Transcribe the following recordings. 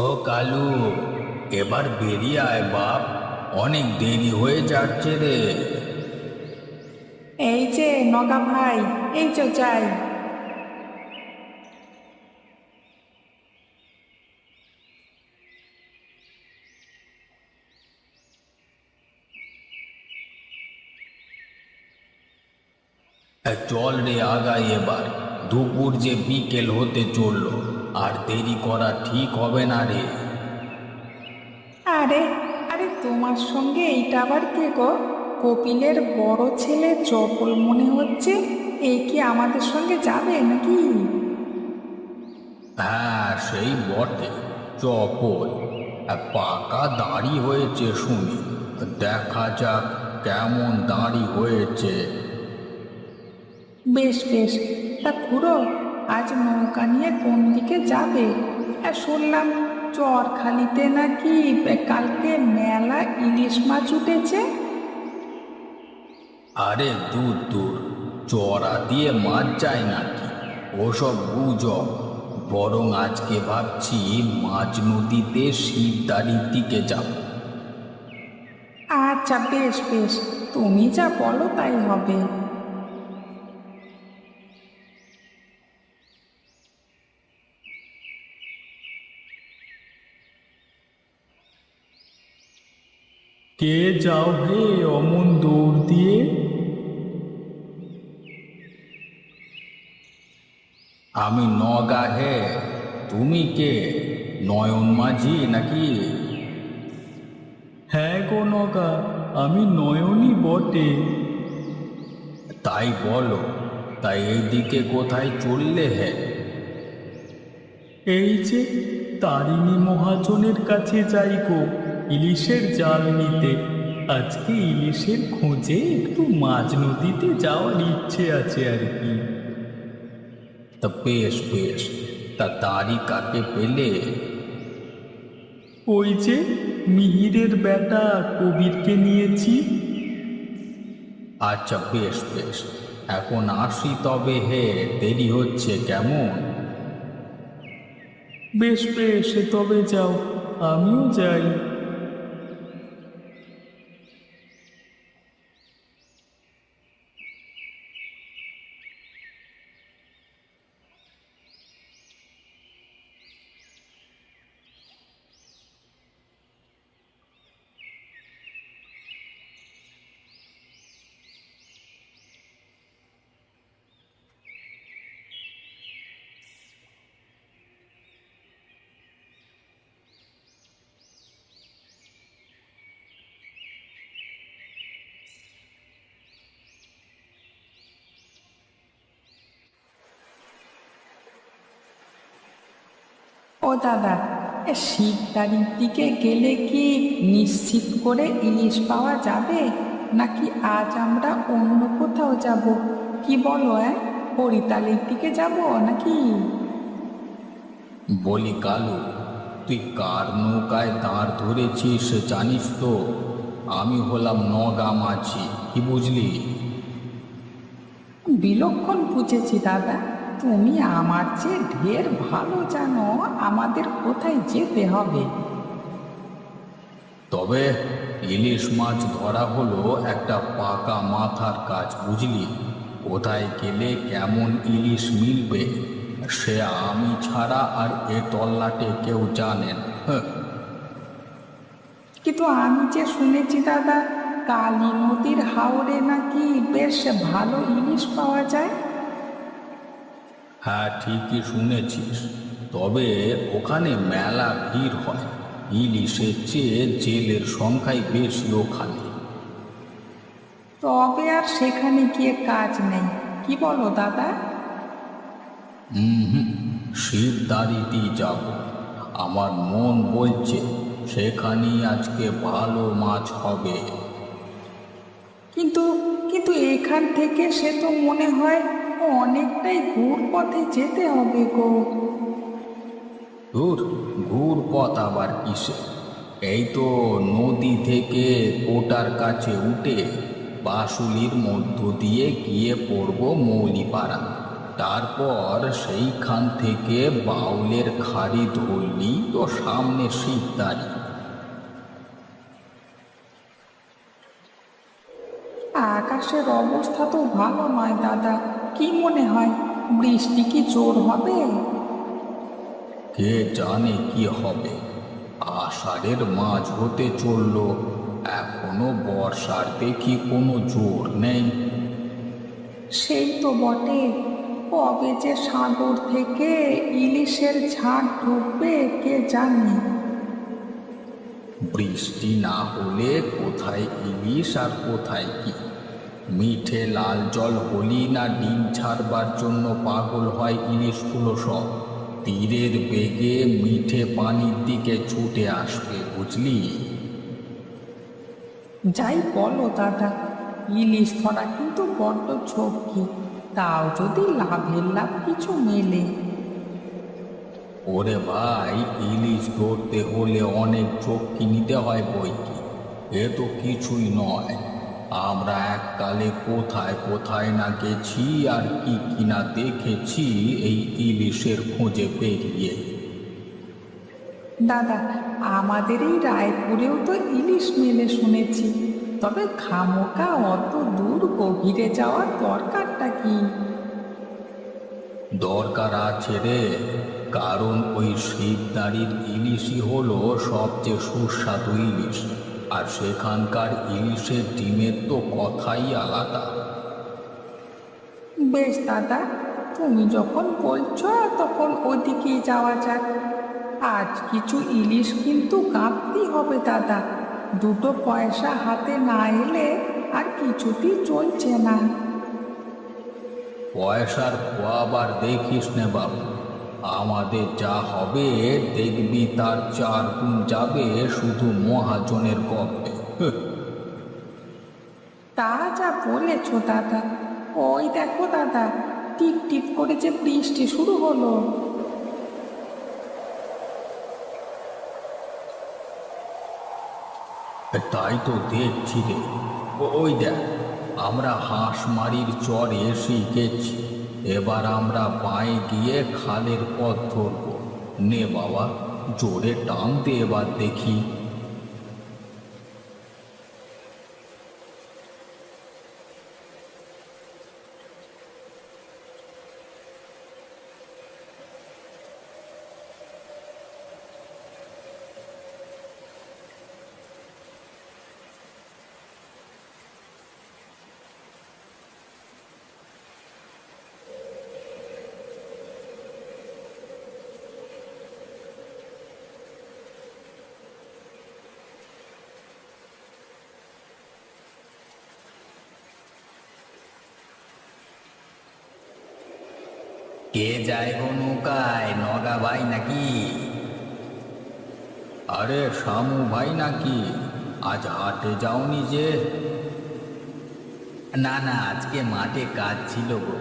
ও কালু, এবার বেরিয়ে আয় বাপ। অনেক দেরি হয়ে যাচ্ছে রে। এই যে নগা ভাই, এই তো যাই। চল রে আগাই এবার। দুপুর যে বিকেল হতে চললো, আর দেরি করা ঠিক হবে না রে। আরে আরে তোমার সঙ্গে এইটা আবার কে গো? কপিলের বড় ছেলে চপল মনে হচ্ছে। এই কি আমাদের সঙ্গে যাবে নাকি? হ্যাঁ, সেই বটে। চপল পাকা দাড়ি হয়েছে শুনি। দেখা যাক কেমন দাড়ি হয়েছে। বেশ বেশ। তা খুড়ো, আজ নৌকা নিয়ে কোন দিকে যাবে? শুনলাম চরখালিতে নাকি কালকে মেলা ইলিশ মাছ উঠেছে। আরে দূর দূর, চড়া দিয়ে মাছ যায় নাকি? ওসব গুজব। বরং আজকে ভাবছি মাঝ নদীতে শিবদাড়ির দিকে যাব। আচ্ছা বেশ বেশ, তুমি যা বলো তাই হবে। কে যাও হে অমন দৌড় দিয়ে? আমি নগা হে। তুমি কে? নয়ন মাঝি নাকি? হ্যাঁ গো নগা, আমি নয়নই বটে। তাই বলো, তাই এইদিকে কোথায় চললে হে? এই যে তারিণী মহাজনের কাছে যাই গো, ইলিশের জাল নিতে। আজকে ইলিশের খোঁজে একটু মাঝ নদীতে যাওয়ার ইচ্ছে আছে আর কি। তা বেশ বেশ। তা তারি কাকে পেলে? ওই যে মিহিরের বেটা কবিরকে নিয়েছি। আচ্ছা বেশ বেশ, এখন আসি তবে হে, দেরি হচ্ছে কেমন? বেশ বেশ, তবে যাও, আমিও যাই। ও দাদা, শিবদাড়ির দিকে গেলে কি নিশ্চিত করে ইলিশ পাওয়া যাবে, নাকি আজ আমরা অন্য কোথাও যাব? কি বলো? হরিতালের দিকে যাব নাকি? বলি কালু, তুই কার নৌকায় দাঁড় ধরেছিস জানিস তো? আমি হলাম নগা মাঝি, কি বুঝলি? বিলক্ষণ বুঝেছি দাদা। তুমি আমার চেয়ে ঢের ভালো জানো আমাদের কোথায় যেতে হবে। তবে ইলিশ মাছ ধরা হলো একটা পাকা মাথার কাজ, বুঝলি? কোথায় গেলে কেমন ইলিশ মিলবে সে আমি ছাড়া আর এ তল্লাটে কেউ জানেন। কিন্তু আমি যে শুনেছি দাদা, কালী নদীর হাওরে নাকি বেশ ভালো ইলিশ পাওয়া যায়। হ্যাঁ, ঠিকই শুনেছিস। তবে ওখানে মেলা ভিড় হয়। ইলিশের চেয়ে জেলের সংখ্যাই বেশি ওখানে। তবে আর সেখানে গিয়ে কাজ নেই, কি বলো দাদা? হুম, শিবদাঁড়িতেই যাব। আমার মন বলছে সেখানেই আজকে ভালো মাছ হবে। কিন্তু কিন্তু এখান থেকে সে তো মনে হয় অনেকটাই ঘুর পথে যেতে হবে গো। দূর, ঘুর পথ আবার কিসে? এই তো নদী থেকে কোটার কাছে উঠে বাঁশুলির মধ্য দিয়ে গিয়ে পড়ব মৌলিপাড়া। তারপর সেইখান থেকে বাউলের খাড়ি ধরলি তো সামনে শিবদাঁড়ি। আকাশের অবস্থা তো ভালো নয় দাদা, কি মনে হয় বৃষ্টি কি জোর হবে? কে জানে কি হবে। আষাঢ়ের মাঝ হতে চলল, এখনো বর্ষার দেখি কোনো জোর নেই। সেই তো বটে, কবে যে সাগর থেকে ইলিশের ঝাঁক ঢুকবে কে জানে। বৃষ্টি না হলে কোথায় ইলিশ আর কোথায় কি। মিঠে লাল জল হলি না ডিম ছাড়বার জন্য পাগল হয় ইলিশগুলো সব। তীরের বেগে মিঠে পানির দিকে ছুটে আসবে, বুঝলি? যাই বলো দাদা, ইলিশ ধরা কিন্তু বড্ড ঝক্কি, তাও যদি লাভের লাভ কিছু মেলে। ওরে ভাই, ইলিশ ধরতে হলে অনেক ঝক্কি নিতে হয় বই কি। এ তো কিছুই নয়। আমরা এককালে কোথায় কোথায় না গেছি আর কি কিনা দেখেছি এই ইলিশের খোঁজে বেরিয়ে। দাদা, আমাদের এই রায়পুরেও তো ইলিশ মেলে শুনেছি, তবে খামোকা অত দূর গভীরে যাওয়ার দরকারটা কি? দরকার আছে রে, কারণ ওই শিবদাঁড়ির ইলিশই হলো সবচেয়ে সুস্বাদু ইলিশ। আর সেখানকার ইলিশের ডিমের তো কথাই আলাদা। বেশ দাদা, তুমি যখন বলছো তখন ওদিকেই যাওয়া যাক। আজ কিছু ইলিশ কিন্তু কাটতেই হবে দাদা, দুটো পয়সা হাতে না এলে আর কিছুতেই চলছে না। পয়সার খোয়াবার দেখিস নে বাবু, আমাদের যা হবে দেখবি তার 4 গুণ যাবে শুধু মহাজনের গপ্পে। তা যা বলেছ দাদা, ওই দেখো দাদা, টিপ টিপ করে যে বৃষ্টি শুরু হলো। তাই তো দেখছি রে। ওই দেখ, আমরা হাঁসমারির চরে এসে গেছি। এবার আমরা বাঁয়ে গিয়ে খালের পথ ধরব। নে বাবা, জোরে টান দে এবার দেখি। কে যায় গো নৌকায়, নগা ভাই নাকি? আরে শামু ভাই নাকি? আজ হাটে যাওনি যে? না না, আজকে মাঠে কাজ ছিল গো,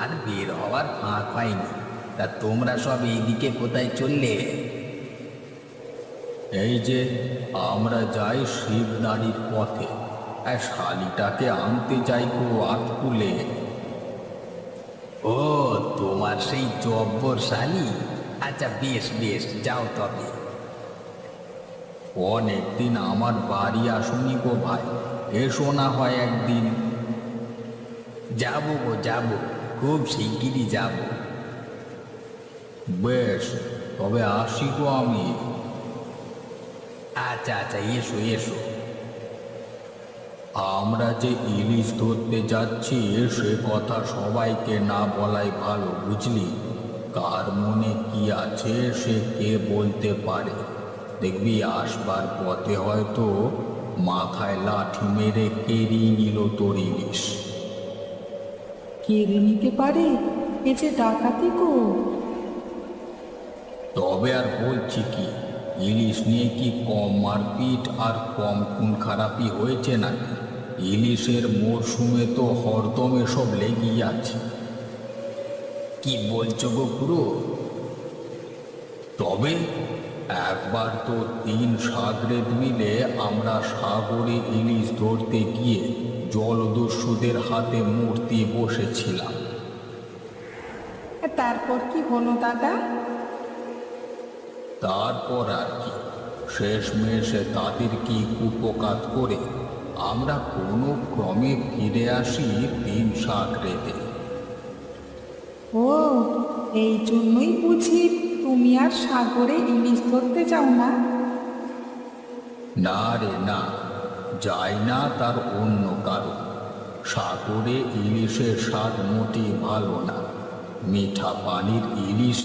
আর বের হওয়ার ফাঁক হয়নি। তা তোমরা সব এইদিকে কোথায় চললে? এই যে আমরা যাই শিবদাঁড়ির পথে, শালিটাকে আনতে যাই গো আতকুলে। ও, তোমার সেই জব্বর শালি? আচ্ছা বেশ বেশ, যাও তবে। অনেকদিন আমার বাড়ি আসুনি গো ভাই, এসো না হয় একদিন। যাবো গো যাবো, খুব শিগগিরই যাব। বেশ, তবে আসি গো আমি। আচ্ছা আচ্ছা, এসো এসো। আমরা যে ইলিশ ধরতে যাচ্ছি সে কথা সবাইকে না বলাই ভালো, বুঝলি? কার মনে কি আছে সে কে বলতে পারে। দেখবি আসবার পথে হয়তো মাথায় লাঠি মেরে কেড়িয়ে নিল তোর ইলিশ। কেড়ে নিতে পারে? এ যে ডাকাতি গো। তবে আর বলছি কি, ইলিশ নিয়ে কি কম মারপিট আর কম খুন খারাপি হয়েছে নাকি? ইলিশের মরশুমে তো হরদম এসব লেগেই আছে। কি বলছো গো খুড়ো? তবে একবার তো 3 সাগরেদ মিলে আমরা সাগরে ইলিশ ধরতে গিয়ে জলদস্যুদের হাতে মূর্তি বসেছিলাম। তারপর কি হলো দাদা? তারপর আর কি, শেষমেশে তাদের কি কুপকাত করে আমরা কোনো ক্রমে ফিরে আসি 3 সাগরেতে। ও, এই জন্যই বুঝি তুমি আর সাগরে ইলিশ ধরতে যাও না? না রে না, যাই না তার অন্য কারণ। সাগরে ইলিশের স্বাদ মোটেই ভালো না। মিঠা পানির ইলিশ